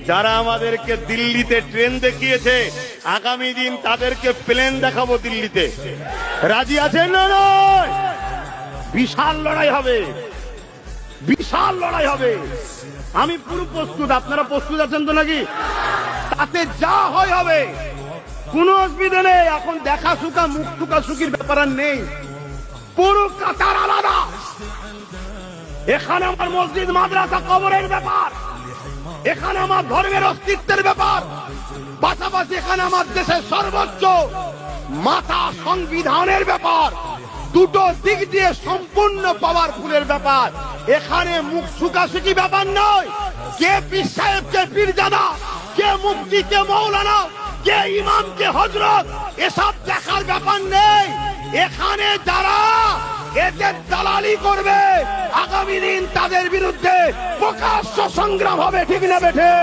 যারা আমাদেরকে দিল্লিতে ট্রেন দেখিয়েছে, আগামী দিন তাদেরকে প্লেন দেখাবো দিল্লিতে। রাজি আছেন না? নয়, বিশাল লড়াই হবে, বিশাল লড়াই হবে। আমি পুরো প্রস্তুত, আপনারা প্রস্তুত আছেন তো নাকি? তাতে যা হয় হবে, কোনো অসুবিধা নেই। এখন দেখা সুখা মুখ সুখির ব্যাপার আর নেই, পুরো কাতার আলাদা। এখানে আমার মসজিদ মাদ্রাসা কবরের ব্যাপার, এখানে আমার ধর্মের অস্তিত্বের ব্যাপার, পাশাপাশি এখানে আমার দেশের সর্বোচ্চ মাতা সংবিধানের ব্যাপার। দুটো দিক দিয়ে সম্পূর্ণ পাওয়ারফুলের ব্যাপার। এখানে মুখ সুখাসুখি ব্যাপার নয়, কে পীর সাহেব কে পীরজাদা, কে মুফতি কে মৌলানা, কে ইমাম কে হযরত, এসব দেখার ব্যাপার নেই। এখানে যারা এদের দালালি করবে, আগামী দিন তাদের বিরুদ্ধে প্রকাশ্য সংগ্রাম হবে, ঠিক না বেঠে?